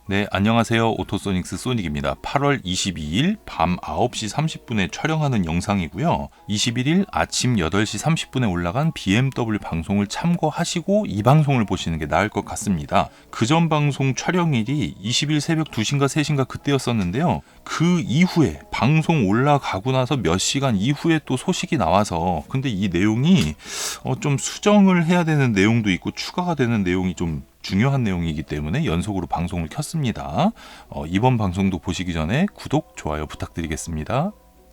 네, 안녕하세요. 오토소닉스 소닉입니다. 8월 22일 밤 9시 30분에 촬영하는 영상이고요. 21일 아침 8시 30분에 올라간 BMW 방송을 참고하시고 이 방송을 보시는 게 나을 것 같습니다. 그전 방송 촬영일이 20일 새벽 2시인가 3시인가 그때였었는데요. 그 이후에 방송 올라가고 나서 몇 시간 이후에 또 소식이 나와서 근데 이 내용이 좀 수정을 해야 되는 내용도 있고 추가가 되는 내용이 좀 중요한 내용이기 때문에 연속으로 방송을 켰습니다. 이번 방송도 보시기 전에 구독, 좋아요 부탁드리겠습니다.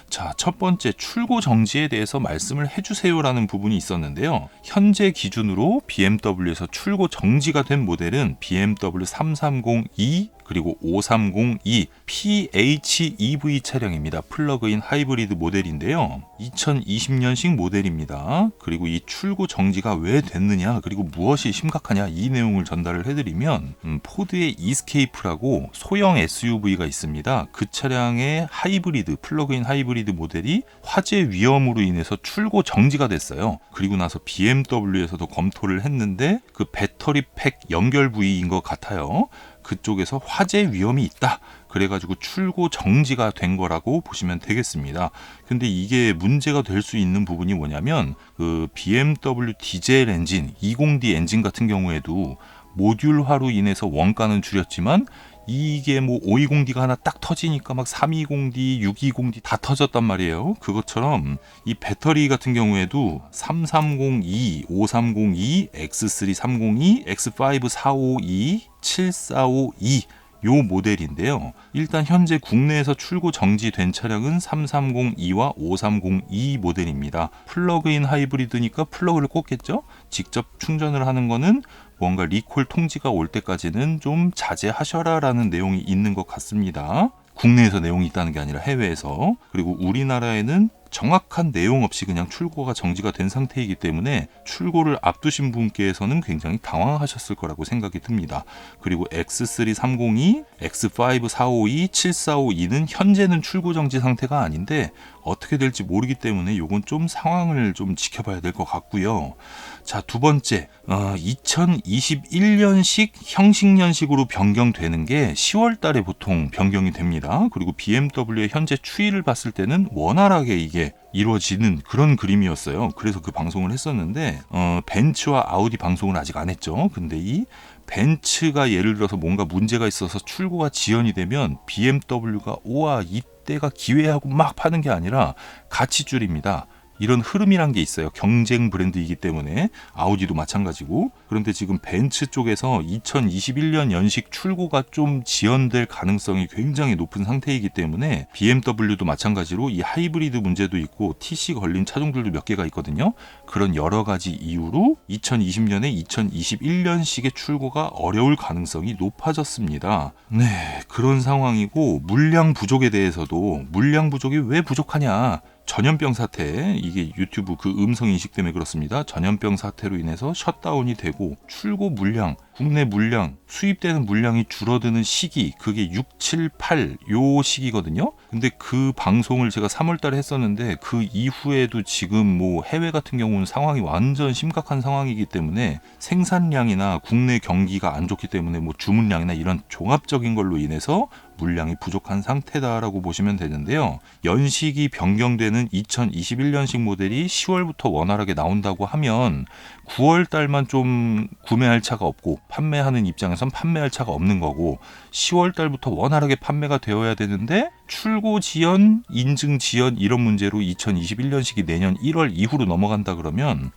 자, 첫 번째 출고 정지에 대해서 말씀을 해주세요라는 부분이 있었는데요. 현재 기준으로 BMW에서 출고 정지가 된 모델은 BMW 330e 그리고 530e PHEV 차량입니다. 플러그인 하이브리드 모델인데요. 2020년식 모델입니다. 그리고 이 출고 정지가 왜 됐느냐 그리고 무엇이 심각하냐 이 내용을 전달을 해드리면 포드의 이스케이프라고 소형 SUV가 있습니다. 그 차량의 하이브리드 플러그인 하이브리드 모델이 화재 위험으로 인해서 출고 정지가 됐어요. 그리고 나서 BMW에서도 검토를 했는데 그 배터리 팩 연결 부위인 것 같아요. 그쪽에서 화재 위험이 있다. 그래가지고 출고 정지가 된 거라고 보시면 되겠습니다. 근데 이게 문제가 될 수 있는 부분이 뭐냐면 그 BMW 디젤 엔진 20D 엔진 같은 경우에도 모듈화로 인해서 원가는 줄였지만 이게 뭐 520D가 하나 딱 터지니까 막 320D, 620D 다 터졌단 말이에요. 그것처럼 이 배터리 같은 경우에도 330E, 530E, X330E, X5452, 7452 요 모델인데요. 일단 현재 국내에서 출고 정지된 차량은 330E와 530E 모델입니다. 플러그인 하이브리드니까 플러그를 꽂겠죠? 직접 충전을 하는 거는 뭔가 리콜 통지가 올 때까지는 좀 자제하셔라 라는 내용이 있는 것 같습니다. 국내에서 내용이 있다는 게 아니라 해외에서. 그리고 우리나라에는 정확한 내용 없이 그냥 출고가 정지가 된 상태이기 때문에 출고를 앞두신 분께서는 굉장히 당황하셨을 거라고 생각이 듭니다. 그리고 X330E, X5452, 7452는 현재는 출고 정지 상태가 아닌데 어떻게 될지 모르기 때문에 이건 좀 상황을 좀 지켜봐야 될 것 같고요. 자, 두 번째, 2021년식 형식년식으로 변경되는 게 10월 달에 보통 변경이 됩니다. 그리고 BMW의 현재 추이를 봤을 때는 원활하게 이게 이루어지는 그런 그림이었어요. 그래서 그 방송을 했었는데 벤츠와 아우디 방송을 아직 안 했죠. 근데 이 벤츠가 예를 들어서 뭔가 문제가 있어서 출고가 지연이 되면 BMW가 우와 이때가 기회하고 막 파는 게 아니라 같이 줄입니다. 이런 흐름이란 게 있어요. 경쟁 브랜드이기 때문에 아우디도 마찬가지고. 그런데 지금 벤츠 쪽에서 2021년 연식 출고가 좀 지연될 가능성이 굉장히 높은 상태이기 때문에 BMW도 마찬가지로 이 하이브리드 문제도 있고 TC 걸린 차종들도 몇 개가 있거든요. 그런 여러 가지 이유로 2020년에 2021년식의 출고가 어려울 가능성이 높아졌습니다. 네, 그런 상황이고 물량 부족에 대해서도 물량 부족이 왜 부족하냐? 전염병 사태, 이게 유튜브 그 음성 인식 때문에 그렇습니다. 전염병 사태로 인해서 셧다운이 되고 출고 물량, 국내 물량, 수입되는 물량이 줄어드는 시기, 그게 6, 7, 8 요 시기거든요. 근데 그 방송을 제가 3월 달에 했었는데 그 이후에도 지금 뭐 해외 같은 경우는 상황이 완전 심각한 상황이기 때문에 생산량이나 국내 경기가 안 좋기 때문에 뭐 주문량이나 이런 종합적인 걸로 인해서 물량이 부족한 상태다라고 보시면 되는데요. 연식이 변경되는 2021년식 모델이 10월부터 원활하게 나온다고 하면 9월 달만 좀 구매할 차가 없고 판매하는 입장에선 판매할 차가 없는 거고 10월 달부터 원활하게 판매가 되어야 되는데 출고 지연, 인증 지연 이런 문제로 2021년식이 내년 1월 이후로 넘어간다 그러면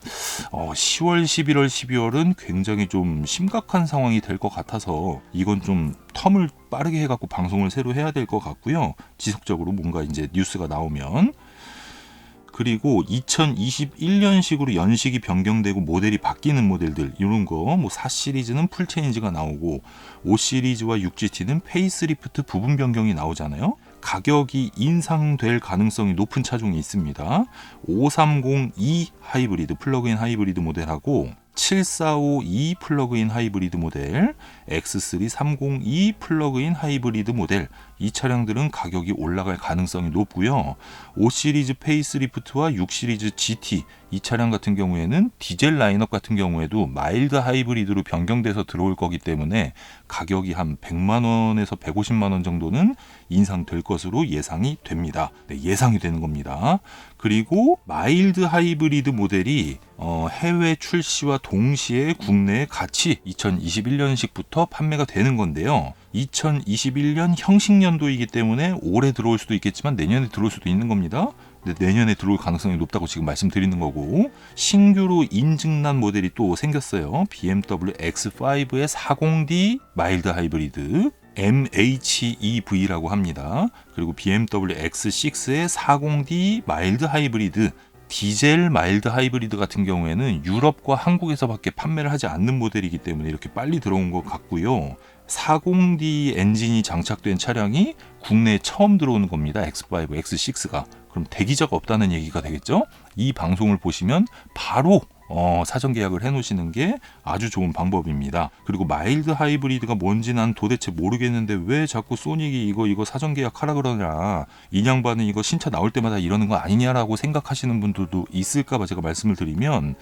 10월, 11월, 12월은 굉장히 좀 심각한 상황이 될 것 같아서 이건 좀 텀을 빠르게 해갖고 방송을 새로 해야 될 것 같고요. 지속적으로 뭔가 이제 뉴스가 나오면. 그리고 2021년식으로 연식이 변경되고 모델이 바뀌는 모델들 이런 거 뭐 4 시리즈는 풀 체인지가 나오고 5 시리즈와 6GT는 페이스리프트 부분 변경이 나오잖아요. 가격이 인상될 가능성이 높은 차종이 있습니다. 530e 하이브리드 플러그인 하이브리드 모델하고 7452 플러그인 하이브리드 모델, X3 302 플러그인 하이브리드 모델, 이 차량들은 가격이 올라갈 가능성이 높고요. 5 시리즈 페이스리프트와 6 시리즈 GT, 이 차량 같은 경우에는 디젤 라인업 같은 경우에도 마일드 하이브리드로 변경돼서 들어올 거기 때문에 가격이 한 100만 원에서 150만 원 정도는 인상될 것으로 예상이 됩니다. 네, 예상이 되는 겁니다. 그리고 마일드 하이브리드 모델이 해외 출시와 동시에 국내에 같이 2021년식부터 판매가 되는 건데요. 2021년 형식년도이기 때문에 올해 들어올 수도 있겠지만 내년에 들어올 수도 있는 겁니다. 근데 내년에 들어올 가능성이 높다고 지금 말씀드리는 거고, 신규로 인증난 모델이 또 생겼어요. BMW X5의 40D 마일드 하이브리드, MHEV라고 합니다. 그리고 BMW X6의 40D 마일드 하이브리드, 디젤 마일드 하이브리드 같은 경우에는 유럽과 한국에서밖에 판매를 하지 않는 모델이기 때문에 이렇게 빨리 들어온 것 같고요. 40D 엔진이 장착된 차량이 국내에 처음 들어오는 겁니다. X5, X6가. 그럼 대기자가 없다는 얘기가 되겠죠? 이 방송을 보시면 바로 사전 계약을 해놓으시는 게 아주 좋은 방법입니다. 그리고 마일드 하이브리드가 뭔지 난 도대체 모르겠는데 왜 자꾸 소닉이 이거 사전 계약하라 그러냐, 이 양반은 이거 신차 나올 때마다 이러는 거 아니냐라고 생각하시는 분들도 있을까봐 제가 말씀을 드리면,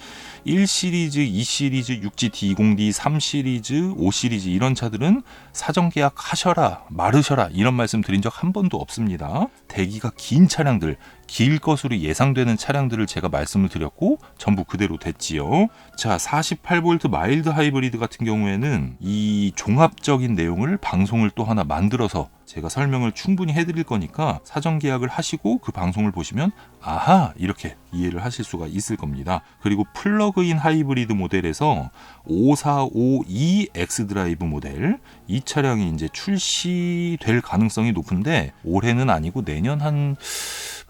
1 시리즈, 2 시리즈, 6GT20D, 3 시리즈, 5 시리즈 이런 차들은 사전 계약 하셔라 말으셔라 이런 말씀 드린 적 한 번도 없습니다. 대기가 긴 차량들, 길 것으로 예상되는 차량들을 제가 말씀을 드렸고 전부 그대로 됐지요. 자, 48V 마일드 하이브리드 같은 경우에는 이 종합적인 내용을 방송을 또 하나 만들어서 제가 설명을 충분히 해드릴 거니까 사전 계약을 하시고 그 방송을 보시면 아하 이렇게 이해를 하실 수가 있을 겁니다. 그리고 플러그인 하이브리드 모델에서 5452 X드라이브 모델, 이 차량이 이제 출시될 가능성이 높은데 올해는 아니고 내년 한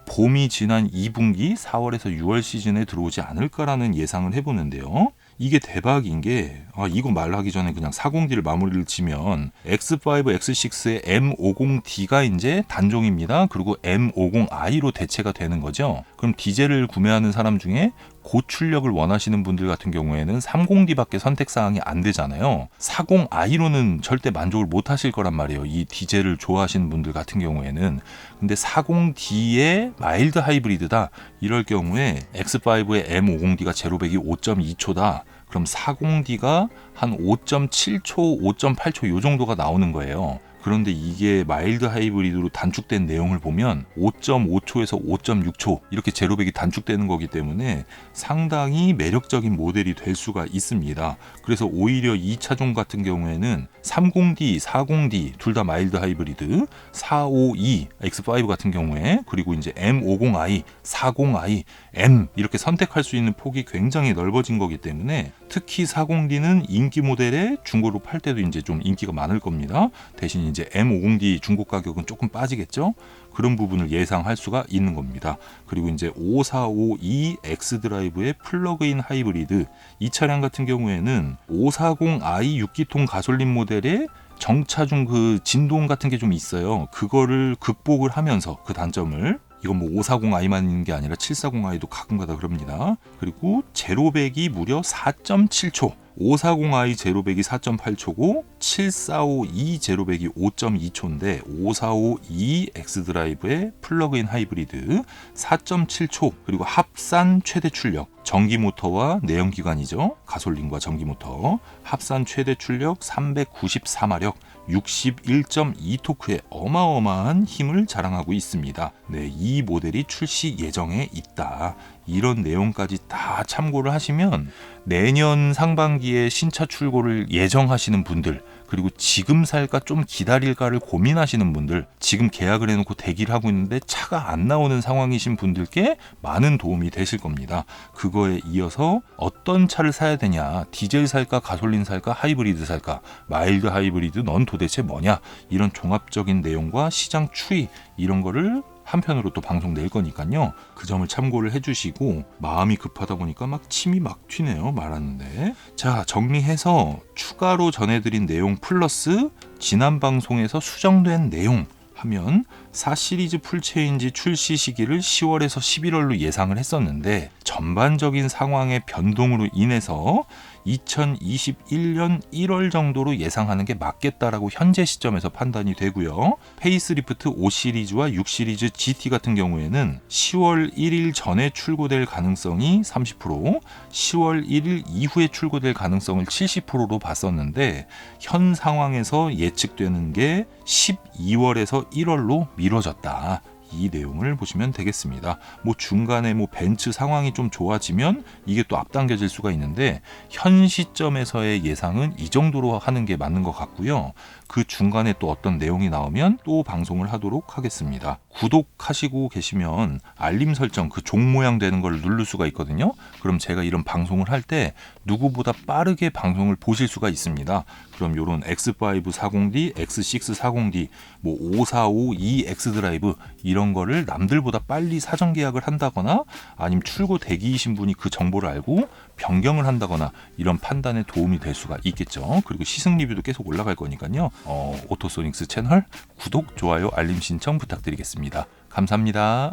봄이 지난 2분기 4월에서 6월 시즌에 들어오지 않을까라는 예상을 해보는데요. 이게 대박인 게 이거 말하기 전에 그냥 40D를 마무리를 지면 X5, X6의 M50D가 이제 단종입니다. 그리고 M50i로 대체가 되는 거죠. 그럼 디젤을 구매하는 사람 중에 고출력을 원하시는 분들 같은 경우에는 30D밖에 선택사항이 안 되잖아요. 40i로는 절대 만족을 못 하실 거란 말이에요. 이 디젤을 좋아하시는 분들 같은 경우에는. 근데 40D의 마일드 하이브리드다 이럴 경우에 X5의 M50D가 제로백이 5.2초다. 그럼 40D가 한 5.7초, 5.8초 요 정도가 나오는 거예요. 그런데 이게 마일드 하이브리드로 단축된 내용을 보면 5.5초에서 5.6초 이렇게 제로백이 단축되는 거기 때문에 상당히 매력적인 모델이 될 수가 있습니다. 그래서 오히려 이 차종 같은 경우에는 30D, 40D 둘 다 마일드 하이브리드, 452 X5 같은 경우에, 그리고 이제 M50i, 40i, M 이렇게 선택할 수 있는 폭이 굉장히 넓어진 거기 때문에 특히 40D는 인기 모델에 중고로 팔 때도 이제 좀 인기가 많을 겁니다. 대신 이제 M50D 중고 가격은 조금 빠지겠죠? 그런 부분을 예상할 수가 있는 겁니다. 그리고 이제 5452 X드라이브의 플러그인 하이브리드, 이 차량 같은 경우에는 540i 6기통 가솔린 모델에 정차중 그 진동 같은 게 좀 있어요. 그거를 극복을 하면서 그 단점을, 이건 뭐 540i만 있는 게 아니라 740i도 가끔가다 그럽니다. 그리고 제로백이 무려 4.7초, 540i 제로백이 4.8초고 7452 제로백이 5.2초인데 5452 X드라이브의 플러그인 하이브리드 4.7초, 그리고 합산 최대 출력, 전기 모터와 내연기관이죠. 가솔린과 전기 모터, 합산 최대 출력 394마력, 61.2토크의 어마어마한 힘을 자랑하고 있습니다. 네, 이 모델이 출시 예정에 있다. 이런 내용까지 다 참고를 하시면 내년 상반기에 신차 출고를 예정하시는 분들, 그리고 지금 살까 좀 기다릴까를 고민하시는 분들, 지금 계약을 해놓고 대기를 하고 있는데 차가 안 나오는 상황이신 분들께 많은 도움이 되실 겁니다. 그거에 이어서 어떤 차를 사야 되냐, 디젤 살까 가솔린 살까 하이브리드 살까, 마일드 하이브리드 넌 도대체 뭐냐, 이런 종합적인 내용과 시장 추이 이런 거를 한편으로 또 방송 낼 거니까요. 그 점을 참고를 해주시고, 마음이 급하다 보니까 막 침이 막 튀네요. 말하는데. 자, 정리해서 추가로 전해드린 내용 플러스 지난 방송에서 수정된 내용 하면 4 시리즈 풀체인지 출시 시기를 10월에서 11월로 예상을 했었는데 전반적인 상황의 변동으로 인해서 2021년 1월 정도로 예상하는 게 맞겠다라고 현재 시점에서 판단이 되고요. 페이스리프트 5 시리즈와 6 시리즈 GT 같은 경우에는 10월 1일 전에 출고될 가능성이 30%, 10월 1일 이후에 출고될 가능성을 70%로 봤었는데 현 상황에서 예측되는 게 12월에서 1월로 미뤄졌다. 이 내용을 보시면 되겠습니다. 뭐 중간에 뭐 벤츠 상황이 좀 좋아지면 이게 또 앞당겨질 수가 있는데 현 시점에서의 예상은 이 정도로 하는 게 맞는 것 같고요. 그 중간에 또 어떤 내용이 나오면 또 방송을 하도록 하겠습니다. 구독하시고 계시면 알림 설정 그 종 모양 되는 걸 누를 수가 있거든요. 그럼 제가 이런 방송을 할 때 누구보다 빠르게 방송을 보실 수가 있습니다. 그럼 요런 X540D, X640D, 뭐 5452 X드라이브 이런 거를 남들보다 빨리 사전 계약을 한다거나 아니면 출고 대기이신 분이 그 정보를 알고 변경을 한다거나 이런 판단에 도움이 될 수가 있겠죠. 그리고 시승 리뷰도 계속 올라갈 거니까요. 오토소닉스 채널 구독, 좋아요, 알림 신청 부탁드리겠습니다. 감사합니다.